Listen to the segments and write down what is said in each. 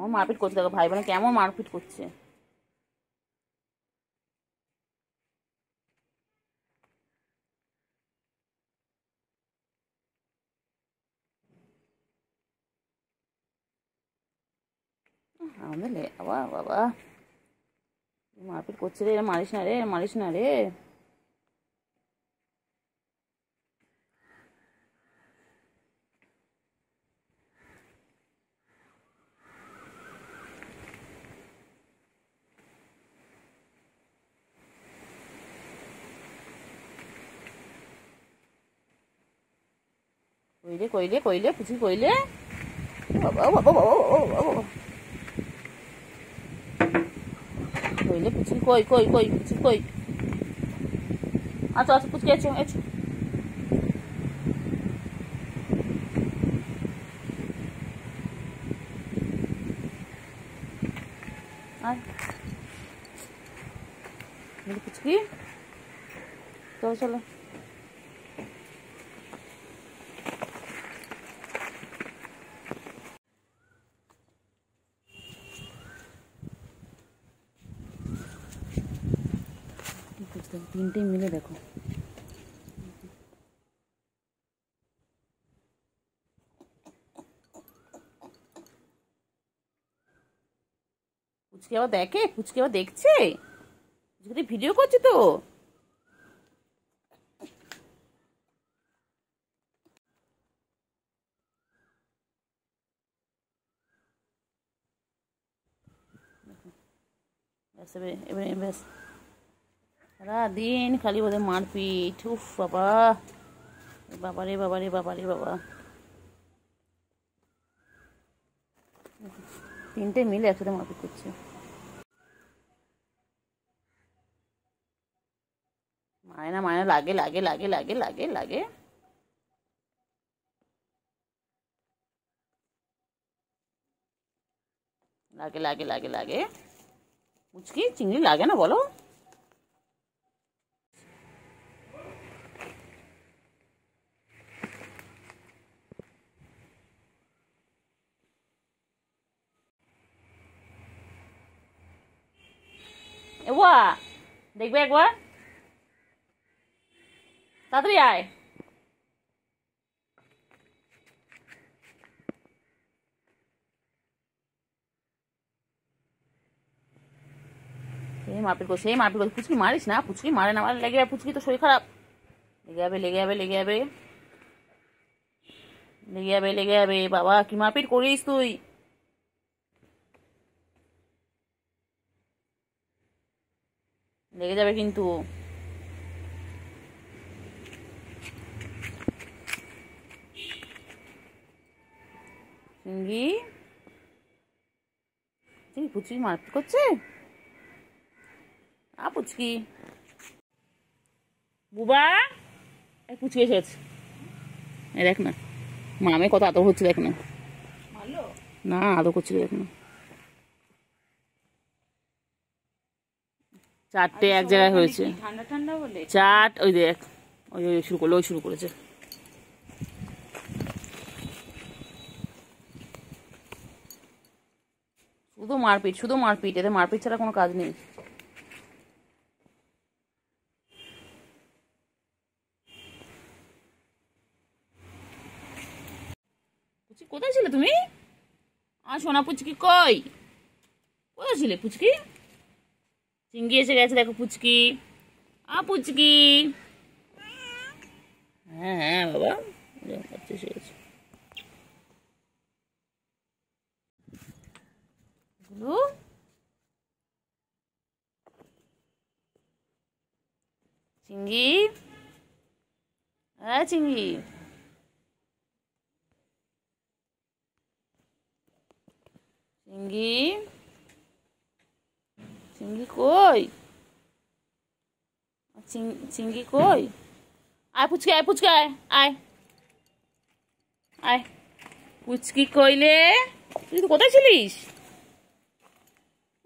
কেমন মারপিট করছে, দেখো ভাই বোনে কেমন মারপিট করছে। আমাদের বাবা বাবা মারপিট করছে রে, মারিস না রে, মারিস না রে। কইলে কইলে কইলে পুচি কইলে, বাবা বাবা বাবা বাবা কইলে পুচি কই কই কই পুচি কই। আচ্ছা আচ্ছা পুচকি এসো এসো। পুচকি চলো চলো। তিনটে মিলে দেখো, পুচকি আবার দেখে, পুচকি আবার দেখছে, ভিডিও করছে তো। এবারে ব্যাস সারাদিন খালি ওদের মারপিট। উফ বাবা বাবা রে বাবা রে বাবা রে বাবা, তিনটে মিলে একসাথে মারপিট করছে। মায়না মায়না লাগে লাগে লাগে লাগে লাগে লাগে লাগে লাগে লাগে লাগে। পুচকি চিংড়ি লাগে না বলো? এবা দেখবে একবার, তাড়াতাড়ি আয়। সেই মারপিট করছে, সেই মারপিট করছে। পুচকি মারিস না, পুচকি মারে না, মারে লেগে যাবে, পুচকি তো শরীর খারাপ। লেগে যাবে লেগে যাবে লেগে যাবে লেগে যাবে লেগে যাবে। বাবা কি মারপিট করিস তুই? লেগে যাবে কিন্তু। চিংড়ি পুচকি মারপিট করছে। পুচকি বুবা পুচকি এসেছে, দেখ না মামে কত আদর হচ্ছে, দেখ না না আদর করছিল, দেখ না। চারটে এক জায়গায় হয়েছে, চাট ওই দেখ, ওই শুরু করলো, ওই শুরু করেছে। শুধু মারপিট, শুধু মারপিট, এতে মারপিট ছাড়া কোনো কাজ নেই। পুচকি কোথায় ছিলে তুমি? সোনা পুচকি কই? কোথায় ছিলে পুচকি? চিংড়ি এসে গেছে দেখো পুচকি। পুচকি হ্যাঁ হ্যাঁ বাবা এসে গেছে। চিংড়ি চিংড়ি চিংড়ি চিংড়ি কই? চিংড়ি কই? আয় পুচকি, আয় পুচকি, আয় আয় আয়। পুচকি কইলে? তুই তো কোথায় ছিলিস?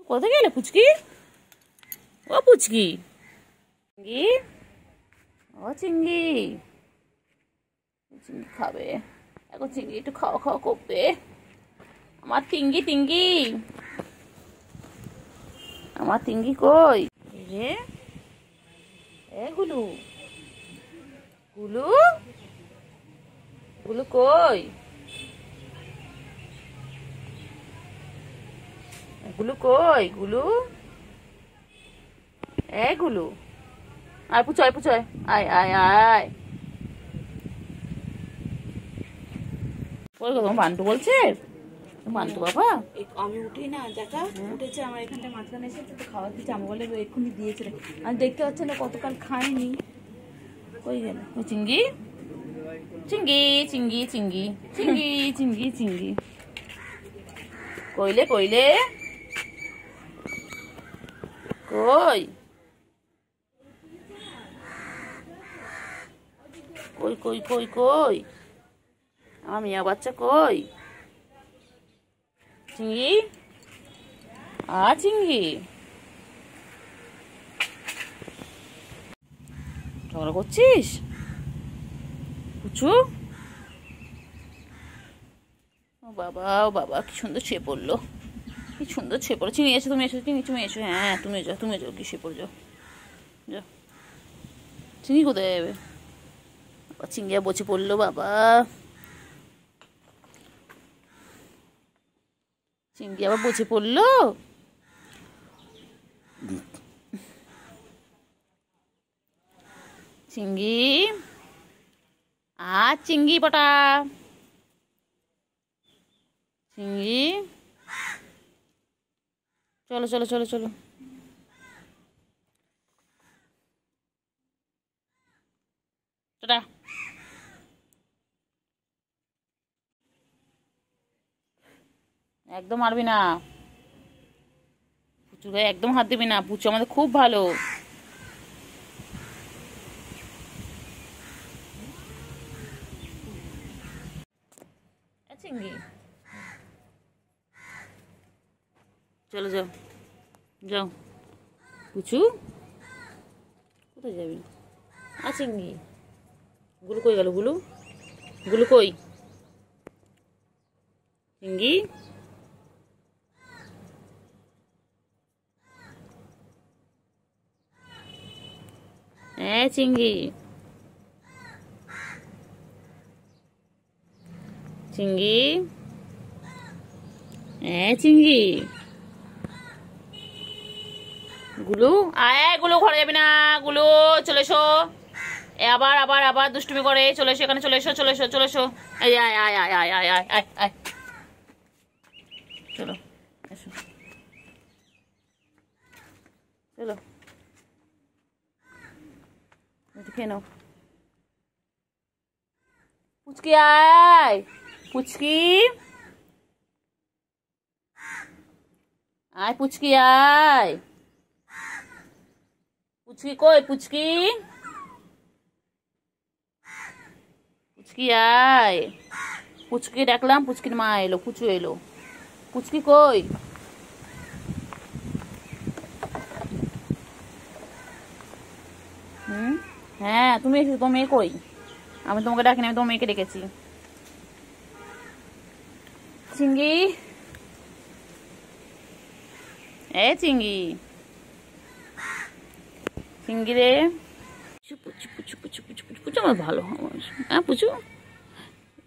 কোথায় গেলে পুচকি? ও পুচকি, চিংড়ি ও চিংড়ি, চিংড়ি খাবে এখন, চিংড়ি একটু খাওয়া খাওয়া করবে। আমার তিঙ্গি তিঙ্গি, আমার তিঙ্গি কই রে? এ গুলু, গুলু, গুলু কই? গুলু কই? গুলু, এ গুলু, আয় পুচো, আয় পুচো, আয় আয় আয়। তোমার বান্টু বলছে, বান্টু বাবা আমি উঠি না যাকা উঠেছে আমার এখানটা মাঝখানে এসেছে তো খাওয়া দিচ্ছে, আমি বলে এক্ষুনি দিয়েছে, আমি দেখতে পাচ্ছি না কতকাল খাইনি। কই গেল চিঙ্গি? চিঙ্গি চিঙ্গি চিঙ্গি চিঙ্গি চিঙ্গি চিঙ্গি কইলে কইলে কই? কই কই কই কই? আমার মিয়া বাচ্চা কই? চিঙ্গি, চিঙ্গি ঝগড়া করছিস পুচু? ও বাবা, ও বাবা, কি সুন্দর শুয়ে পড়লো, কি সুন্দর শুয়ে পড়লো। চিঙ্গি এসো, তুমি এসো, চিঙ্গি তুমি এসো। হ্যাঁ তুমি যাও, তুমি যাও, কি শুয়ে পড়ো, যাও যাও। চিঙ্গি কোথায় যাবে? চিঙ্গি বসে পড়লো বাবা, চিঙ্গি আবার বসে পড়লো। চিঙ্গি, চিঙ্গি পটা, চিঙ্গি চলো চলো চলো চলো। টাটা। একদম মারবি না পুচু গায়ে, একদম হাত দিবি না। পুচু আমাদের খুব ভালো। চিঙ্গি চলো যাও যাও। পুচু কোথায় যাবি? চিঙ্গি, গুলু কই গেল? গুলু, গুলু কই? চিঙ্গি, চিঙ্গি, চিঙ্গি, চিঙ্গি, গুলু, গুলু ঘরে যাবি না। গুলু চলে এসো, আবার আবার আবার দুষ্টুমি করে। চলে এসো এখানে, চলে এসো চলে এসো চলে এসো। এই আয় আয় আয় আয় আয় আয় আয় আয়, চলো এসো, চলো খেয়ে নাও। পুচকি আয়, পুচকি আয়, পুচকি আয়। পুচকি কই? পুচকি, পুচকি আয়। পুচকি ডাকলাম, পুচকির মা এলো, পুচু এলো। পুচকি কই? হ্যাঁ তুমি এসেছো, তোমার মেয়ে কই? আমি তোমাকে ডাকিনি, আমি তোমার মেয়েকে ডেকেছি। চিঙ্গি, চিঙ্গি, চিঙ্গি রে, পুচু পুচু পুচু পুচু পুচু পুচু আমার ভালো। হ্যাঁ পুচু,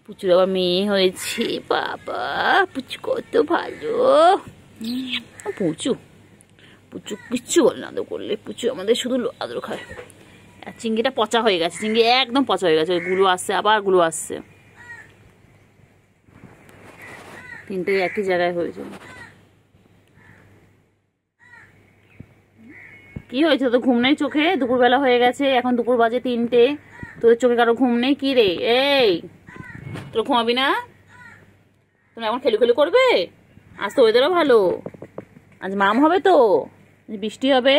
পুচুর আবার মেয়ে হয়েছে, বাবা পুচু কত ভালো। পুচু, পুচু কিচ্ছু বলে না আদর করলে, পুচু আমাদের শুধু আদর খায়। আর চিংড়িটা পচা হয়ে গেছে, চিংড়ি একদম পচা হয়ে গেছে। গুলো আসছে, আবার গুলো আসছে, তিনটে একই জায়গায় হয়েছে। কি হয়েছে? তো ঘুম নেই চোখে? দুপুরবেলা হয়ে গেছে, এখন দুপুর বাজে 3টে, তোদের চোখে কারো ঘুম নেই? কি রে, এই তোর ঘুমাবি না? তুমি এখন খেলু খেলু করবে? আজ তো ওয়েদারও ভালো, আজ মাম হবে তো, বৃষ্টি হবে।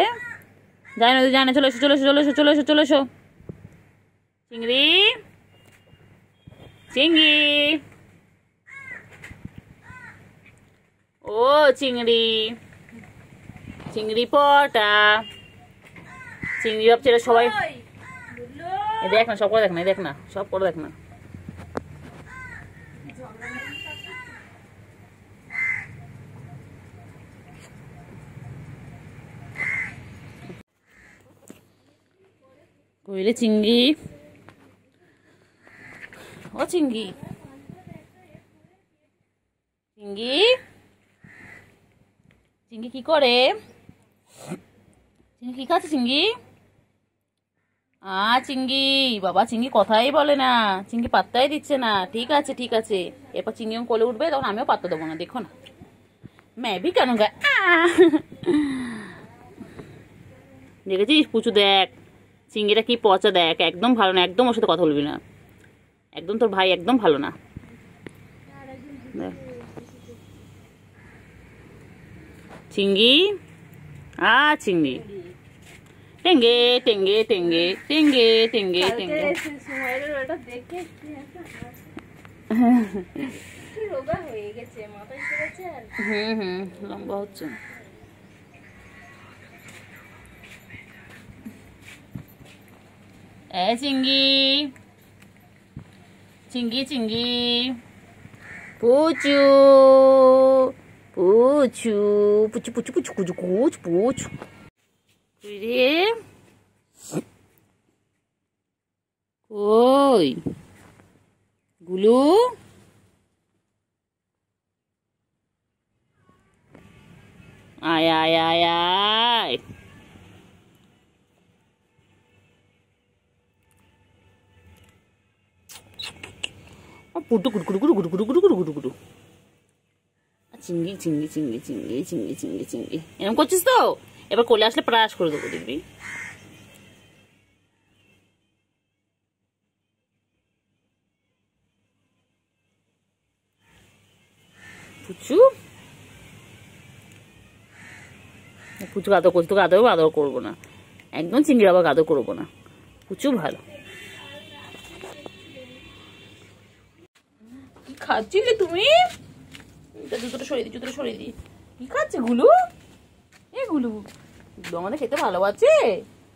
জানি না, জানে। চলে এসো চলে এসো চলে এসো চলে এসো চলে এসো। চিংড়ি, চিংড়ি, ও চিংড়ি, চিংড়ি পটা, চিংড়ি ভাবছে সবাই। দেখ না, সব করে দেখ না, দেখ না, সব করে দেখ না। কইলে চিংড়ি, ও চিংড়ি, চিংড়ি, চিংড়ি কি করে? চিংড়ি কি খাচ্ছে চিংড়ি? চিংড়ি, বাবা চিংড়ি কথাই বলে না, চিংড়ি পাত্তাই দিচ্ছে না। ঠিক আছে ঠিক আছে, এরপর চিংড়ি যখন কোলে উঠবে তখন আমিও পাত্তা দেবো না, দেখো না। ম্যাবি কেন গায়? দেখেছিস পুচু, দেখ চিংড়িটা কি পচা, দেখ একদম ভালো না, একদম ওর সাথে কথা বলবি না, একদম তোর ভাই একদম ভালো না। চিংড়ি, চিংড়ি, টেঙ্গে টেঙ্গে টেঙ্গে টেঙ্গে টেঙ্গে টেঙ্গে। লম্বা হচ্ছে। চিংড়ি, চিংড়ি, চিংড়ি, পুচু, পুচু, পুচু, পুচু, পুচু, পুচু, পুচু, পুচু। রে কই গুলু? আয় আয় আয় আয়। পুটু গুড়ু গুড়ু গুড়ু গুড়ু গুড়ু গুড়ু গুড়ু গুড়ু। চিংড়ি চিংড়ি চিংড়ি চিংড়ি চিংড়ি চিংড়ি চিংড়ি এরকম করছিস তো? এবার কোলে আসলে প্রাস করে দেবো, দেখবি। পুচু, পুচু আদর করছি, তোকে আদর আদর করবো না, একদম চিংড়ি আবার আদর করবো না। পুচু ভালো। কি খাচ্ছিলে তুমি? জুতোটা সরিয়ে দিই, জুতোটা সরিয়ে দিই। কি খাচ্ছে গুলু? গুলু, গুলু আমাদের খেতে ভালোবাসে।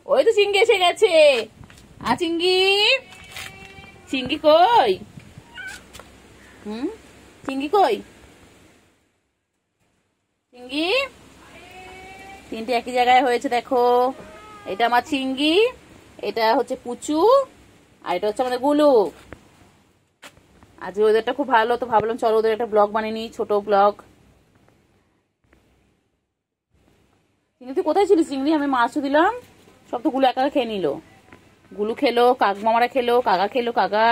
ওই তো চিংড়ি এসে গেছে। চিংড়ি, চিংড়ি কই? চিংড়ি কই? চিংড়ি, তিনটে একই জায়গায় হয়েছে দেখো। এটা আমার চিংড়ি, এটা হচ্ছে পুচু, আর এটা হচ্ছে আমাদের গুলু। আজকে ওদেরটা খুব ভালো, তো ভাবলাম চলো ওদের একটা ব্লগ বানিয়ে নিই, ছোট ব্লগ। চিংড়ি তুই কোথায় ছিলিস চিংড়ি? আমি মাছও দিলাম, সব তো গুলু একা খেয়ে নিল। গুলু খেলো, কাক মামারা খেলো, কাকা খেলো, কাকা।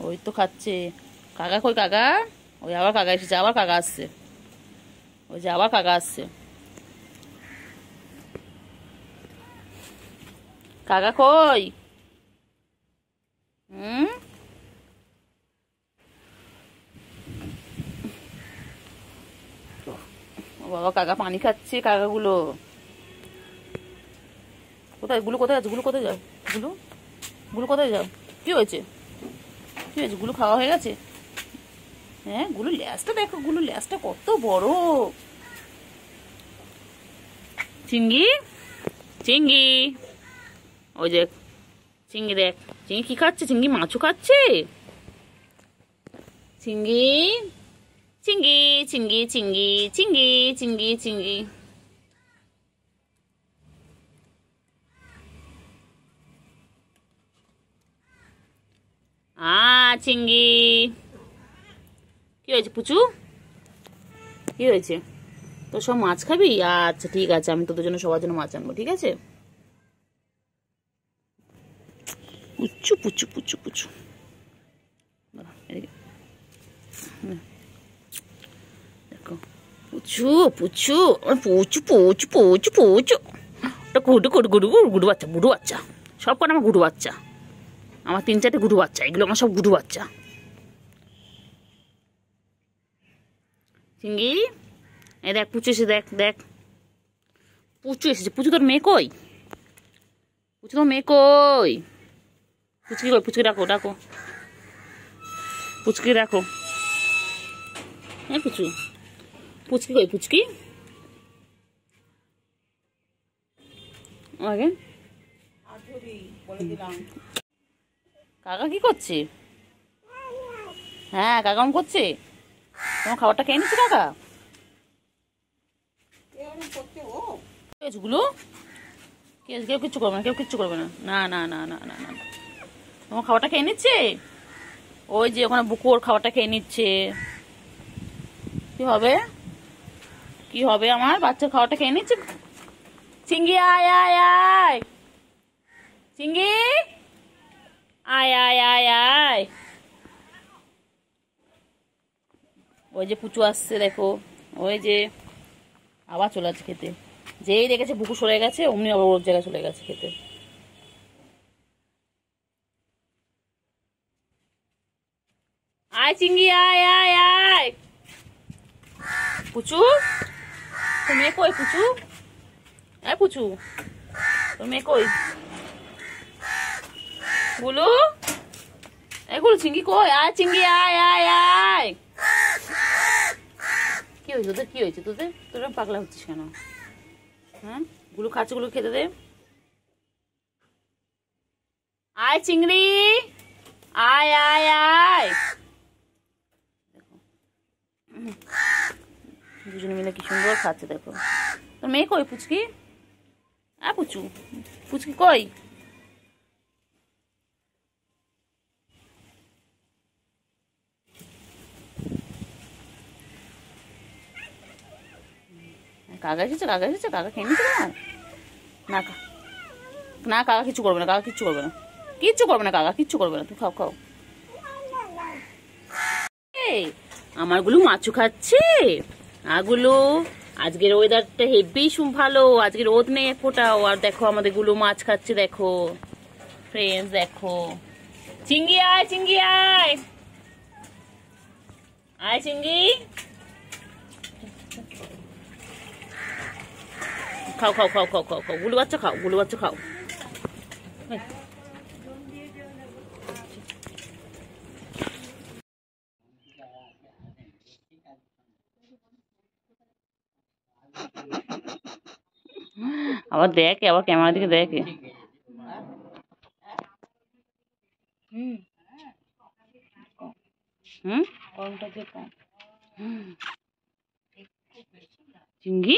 ওই তো খাচ্ছে। কাকা কই কাকা? ওই আবার কাকা এসেছে, আবার কাকা আসছে, ওই যে আবার কাকা আসছে। কাকা কই? বাবা কাকা পানি খাচ্ছে, কাকাগুলো কোথায়? গুলো কোথায় আছে? গুলো কোথায় যাও? গুলো, গুলো কোথায় যাও? কি হয়েছে? কি হয়েছে? গুলো খাওয়া হয়ে গেছে? হ্যাঁ, গুলো ল্যাসটা দেখো, গুলো ল্যাসটা কত বড়। চিংড়ি, চিংড়ি, ওই দেখ চিংড়ি, দেখ চিংড়ি কি খাচ্ছে? চিংড়ি মাছও খাচ্ছে। চিংড়ি, চিংড়ি, চিংড়ি, চিংড়ি, চিংড়ি, চিংড়ি, চিংড়ি। চিংড়ি, কি হয়েছে পুচু? কি হয়েছে? তো সব মাছ খাবি? আচ্ছা ঠিক আছে, আমি তোদের জন্য সবার জন্য মাছ আনবো, ঠিক আছে। পুচু পুচু পুচু পুচু, দেখো পুচু পুচু পুচু পুচু পুচু পুচু। ওটা গুডু গুডু গুডু গুডু বাচ্চা, গুডু বাচ্চা, সব কটা আমার গুডু বাচ্চা। আমার 3-4টে গুডু বাচ্চা, এগুলো আমার সব গুডু বাচ্চা। চিংড়ি, এই দেখ পুচু এসে, দেখ দেখ পুচু এসেছে। পুচু তোর মেয়ে কই? পুচু তোর মেয়ে কই? পুচকি কই? পুচকি ডাকো, ডাকো, পুচকি ডাকো। হ্যাঁ পুচু, পুচকি কই? পুচকি আগে কাকা কি করছে? হ্যাঁ কাকা করছে। তোমার খাবারটা খেয়ে নিচ্ছে কাকা? গুলো কেউ কিচ্ছু করবে না, কেউ কিচ্ছু করবে না। না না না না না না, তোমার খাবারটা খেয়ে নিচ্ছে। ওই যে ওখানে বুকুর খাবারটা খেয়ে নিচ্ছে। কি হবে, কি হবে? আমার বাচ্চার খাবারটা খেয়ে নিচ্ছে। চিঙ্গি আয় আয় আয়, চিঙ্গি আয় আয় আয় আয়। ওই যে পুচু আসছে দেখো, ওই যে আবার চলে যাচ্ছে খেতে। যেই দেখেছে বুকু সরে গেছে অমনি আবার ওর জায়গায় চলে গেছে খেতে। আয় চিঙ্গি আয় আয় আয়। পুচু, তোর মেয়ে কই? পুচু, আয় পুচু, তোর মেয়ে কই? গুলু, এগুলো চিঙ্গি কই? আয় চিঙ্গি আয় আয় আয়। কি হয়েছে তোদের? কি হয়েছে তোদের? তোরা পাগলা হচ্ছিস কেন? হ্যাঁ, গুলো খাচ্ছে, গুলো খেতে দে। আয় চিংড়ি আয় আয় আয়। দুজনে মিলে কি সুন্দর খাচ্ছে দেখো। তোর মেয়ে কই পুচকি? আয় পুচু, পুচকি কই? কাকা এসেছে, কাকা এসেছে, কাকা খেয়ে নিচ্ছে না। না না, কাকা কিচ্ছু করবে না, কাকা কিচ্ছু করবে না, কিচ্ছু করবে না, কাকা কিচ্ছু করবে না। তুই খাও খাও। আমারগুলো মাছু খাচ্ছে। আগুলো আজকের ওয়েদারটা হেভি ভালো, আজকে রোদ নেই এক ফোঁটাও। আর দেখো আমাদের গুলো মাছ খাচ্ছে দেখো ফ্রেন্ডস, দেখো। চিংড়ি আয়, চিংড়ি আয়, আয় চিংড়ি। খাও খাও খাও খাও খাও খাও, গুলু বাচ্চা খাও, গুলু বাচ্চা খাও। আবার দেখে, আবার ক্যামেরার দিকে দেখে। চিংড়ি,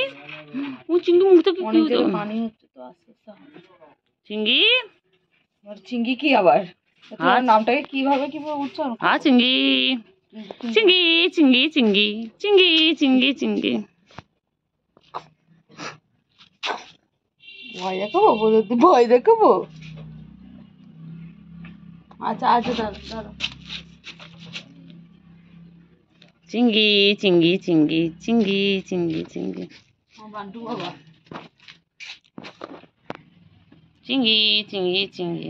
ও চিংড়ি মুখ থেকে পানি হচ্ছে তো, আস্তে আস্তে। চিংড়ি, চিংড়ি কি আবার? নামটাকে কিভাবে কিভাবে উচ্চারণ? হ্যাঁ চিংড়ি, চিংড়ি চিংড়ি চিংড়ি চিংড়ি চিংড়ি চিংড়ি। ভয় দেখাবো? বলে ভয় দেখাবো? আচ্ছা আচ্ছা, দাঁড়া। চিংড়ি চিংড়ি চিংড়ি চিংড়ি চিংড়ি চিংড়ি। বান্টু বাবা, চিংড়ি চিংড়ি চিংড়ি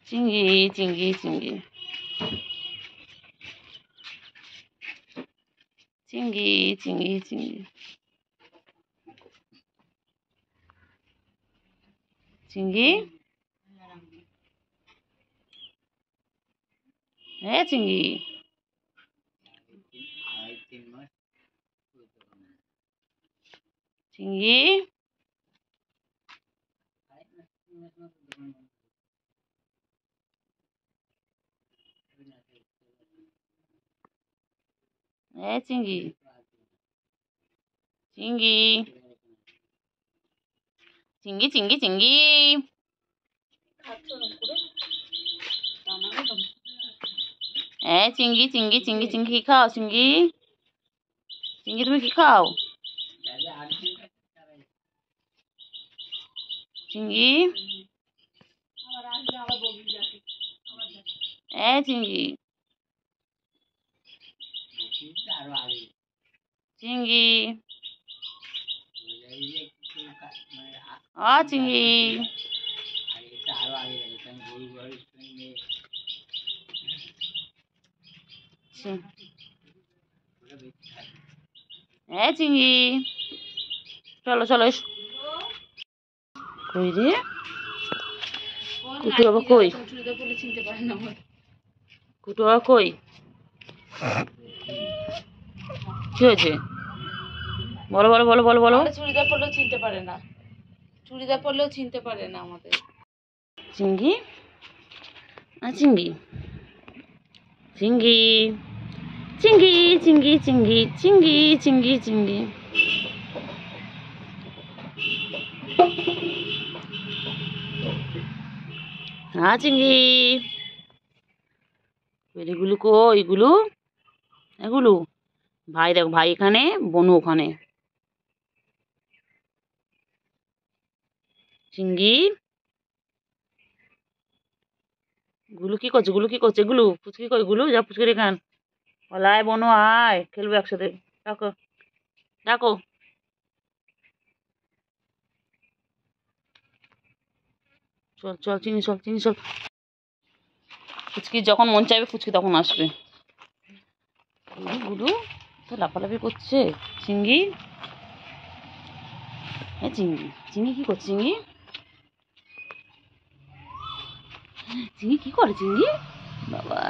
চিংড়ি চিংড়ি চিংড়ি চিংড়ি চিংড়ি চিংড়ি চিংড়ি। হ্যাঁ চিংড়ি, চিংড়ি। হ্যাঁ চিংড়ি, চিংড়ি চিংড়ি চিংড়ি চিংড়ি। হ্যাঁ চিংড়ি চিংড়ি চিংড়ি চিংড়ি কি খাও? চিংড়ি, চিংড়ি তুমি কি খাও? চিংড়ি, হ্যাঁ চিংড়ি, চিংড়ি, চিংড়ি। হ্যাঁ চিংড়ি, চলো চলো এসো। কই রে কুটু বাবা, কই কুটু বাবা, কই? কি হয়েছে বলো বলো বলো বলো বলো। চুড়িদার পরলেও চিনতে পারে না, চুড়িদার পরলেও চিনতে পারে না আমাদের। চিংড়ি, চিংড়ি, চিঙ্গি চিঙ্গি চিঙ্গি চিঙ্গি চিঙ্গি চিঙ্গি চিঙ্গি। হ্যাঁ চিঙ্গি, এগুলো কই? এগুলো এগুলো ভাই দেখো, ভাই এখানে, বনু ওখানে। চিঙ্গি গুলু কি করছে? গুলু কি করছে? গুলু পুচকি কই? গুলু যা পুচকি রেখান বলায়, বনু আয় খেলবো একসাথে। ডাকো ডাকো। চল চল চিনি, চল চিনি, চল। পুচকি যখন মন চাইবে পুচকি তখন আসবে। গুলু গুলু তো লাফালাফি করছে। চিঙ্গি, হ্যাঁ চিঙ্গি, চিঙ্গি কি করছে? চিঙ্গি, চিঙ্গি কি করে? চিঙ্গি বাবা,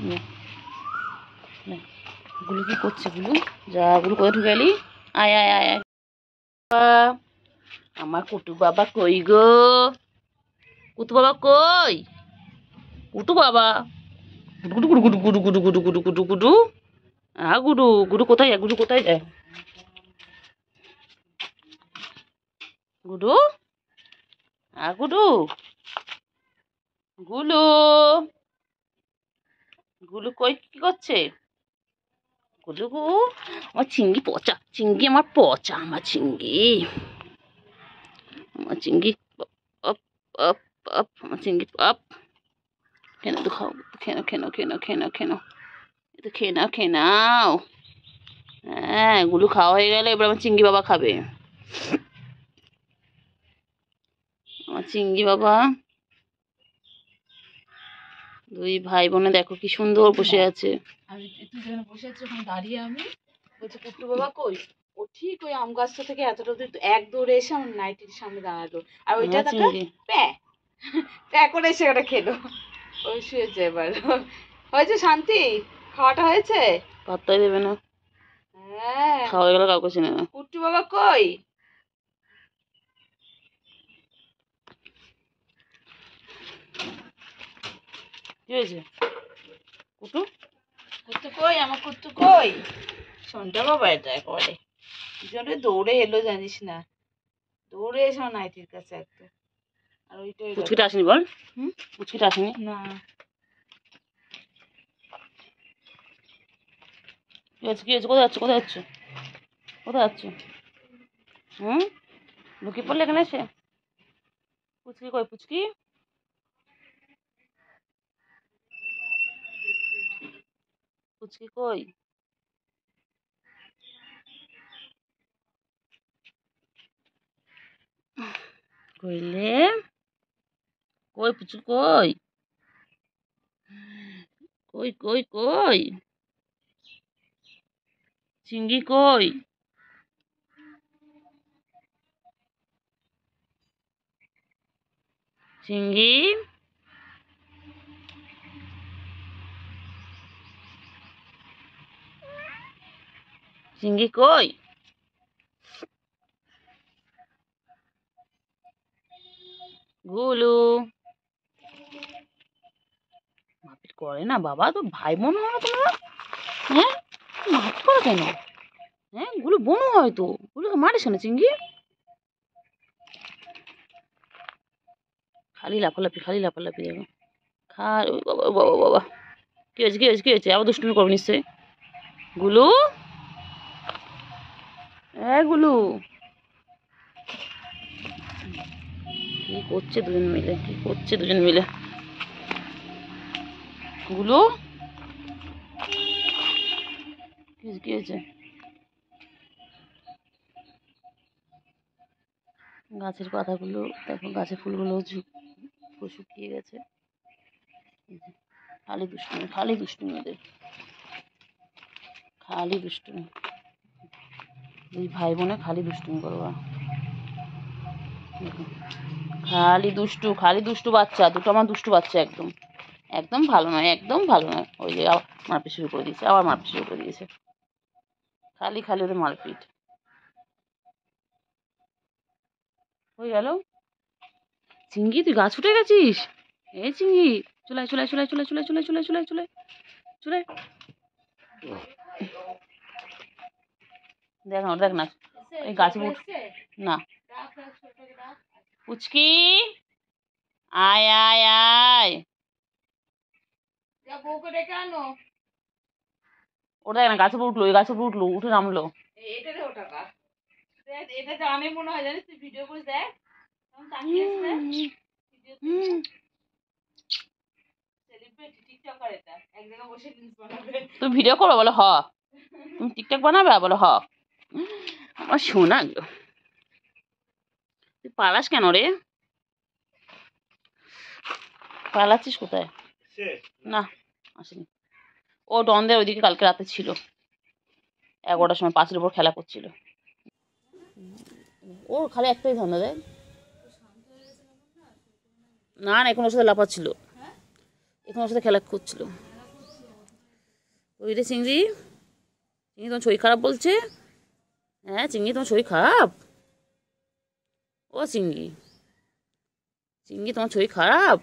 নে, নে। গুলু কি করছে? গুলু যা, গুলু কোথায় ঢুকে গেলি? আয় আয় আয় আয়। আমার কুটু বাবা কই গো? কুটু বাবা কই? কুটু বাবা, গুডু গুডু গুডু গুডু গুডু গুডু গুডু গুডু গুডু। গুডু, গুডু কোথায় যায়? গুডু কোথায় যায়? গুডু, গুডু, গুলু, গুলু কই? কি করছে গুলু? গু আমার চিঙ্গি পচা, চিঙ্গি আমার পচা, আমার চিঙ্গি, আমার চিঙ্গি আপ আপ আপ, আমার চিঙ্গি আপ। কেন তো খাও? কেন কেন কেন কেন কেন? এটা খেয়ে নাও, খেয়ে নাও। হ্যাঁ, গুলু খাওয়া হয়ে গেলে এবার আমার চিঙ্গি বাবা খাবে। আমার চিঙ্গি বাবা, দুই ভাই বোনে দেখো কি সুন্দর বসে আছে। আমি তুই যেখানে বসে আছিস ওখানে দাঁড়িয়ে আমি বলছি কুট্টু বাবা কই? ও ঠিক ওই আম গাছটা থেকে এতটা দূর এক দৌড়ে এসে আমার নাইটির সামনে দাঁড়ালো, আর ওইটা আমার দেখা চিঙ্গি প্যা প্যা করে এসে ওটা খেলো। ওই শুয়েছে এবার। হয়েছে শান্তি? খাওয়াটা হয়েছে? পাত্তাই দেবে না, হ্যাঁ। খাওয়া হয়ে গেলে কাউকে চেনে না। কুট্টু বাবা কই? কি হয়েছে কুটু? কুট্টু কই? আমার কুট্টু কই? শোনটা বাবা এটা একেবারে জোরে দৌড়ে এলো জানিস না, দৌড়ে এসে আমার নাইটির কাছে একদম। আর ওইটাই পুচকিটা আসেনি বল? হুম, পুচকিটা আসেনি? না কি হয়েছে? কি হয়েছে? কোথায় যাচ্ছে? কোথায় যাচ্ছে? কোথায় যাচ্ছে? হুম, লুকিয়ে পড়লে এখানে এসে? পুচকি কই? পুচকি পুচকি কই? কইলে কই? পুচকি কই? কই কই কই? চিঙ্গি কই? চিঙ্গি, চিঙ্গি কই? গুলু মারপিট করে না বাবা, তো ভাই বোন হয় না তোমরা? হ্যাঁ, মারপিট করো কেন? হ্যাঁ, গুলো বোনও হয়তো, গুলোকে মারিস না চিঙ্গি। খালি লাফালাফি, খালি লাফালাফি দেখো। ওই বাবা বাবা বাবা, কি হয়েছে? কি হয়েছে? কি হয়েছে? আবার দুষ্টুমি করবে নিশ্চয়ই। গুলু, গুলু কি করছে দুজন মিলে? কি করছে দুজন মিলে? গুলু কি হয়েছে? কি হয়েছে? গাছের পাতাগুলো দেখো, গাছের ফুলগুলো শুকিয়ে গেছে। খালি দুষ্টুমি, খালি দুষ্টুমি ওদের, খালি দুষ্টুমি। দুই ভাই বোনে খালি দুষ্টুমি করবা। খালি দুষ্টু, খালি দুষ্টু বাচ্চা দুটো, আমার দুষ্টু বাচ্চা একদম, একদম ভালো নয়, একদম ভালো নয়। ওই যে আবার মারপিট শুরু করে দিয়েছে, আবার মারপিট শুরু করে দিয়েছে। খালি খালি ওদের মারপিট হয়ে গেল। চিঙ্গি তুই গাছ উঠে গেছিস? চিঙ্গি চ চলে চলে চলে চলে চলে চলে চলে চলে চলে চলে দেখ না দেখ না ওই গাছে না পুচকি আয় আয় আয় বউকে ডেকে আনো। ওটা দেখ না গাছে উঠলো, ওই গাছে উঠলো, উঠে নামলো। এটা রে ওটা কা এটা জানে মনে হয়, জানিস তুই ভিডিও করে দেখ তাকিয়ে সেলিব্রিটি টিকটকার, এটা এক জায়গায় বসে রিলস বানাবে। তুমি ভিডিও করো বলো হ, তুমি টিকটক বানাবে বলো হ। আমার শোনা গো, তুই পালাস কেন রে? পালাচ্ছিস কোথায়? না আসেনি, ও ডনদের ওইদিকে কালকে রাতে ছিল 11টার সময়, পাঁচের উপর খেলা করছিল। ওর খালি একটাই ধান্দা দেয়, না না এখন ওর সাথে লাফাচ্ছিল, এখন ওর সাথে খেলা করছিল। ওই রে চিংড়ি, চিংড়ি তোমার শরীর খারাপ বলছে? হ্যাঁ চিংড়ি তোমার শরীর খারাপ? ও চিংড়ি, চিংড়ি তোমার শরীর খারাপ?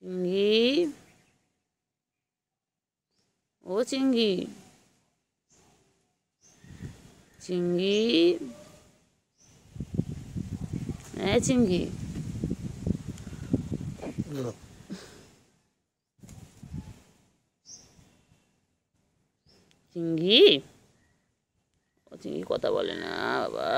চিংড়ি, ও চিংড়ি, চিংড়ি, হ্যাঁ চিংড়ি, চিংড়ি, ও চিংড়ি কথা বলে না বাবা।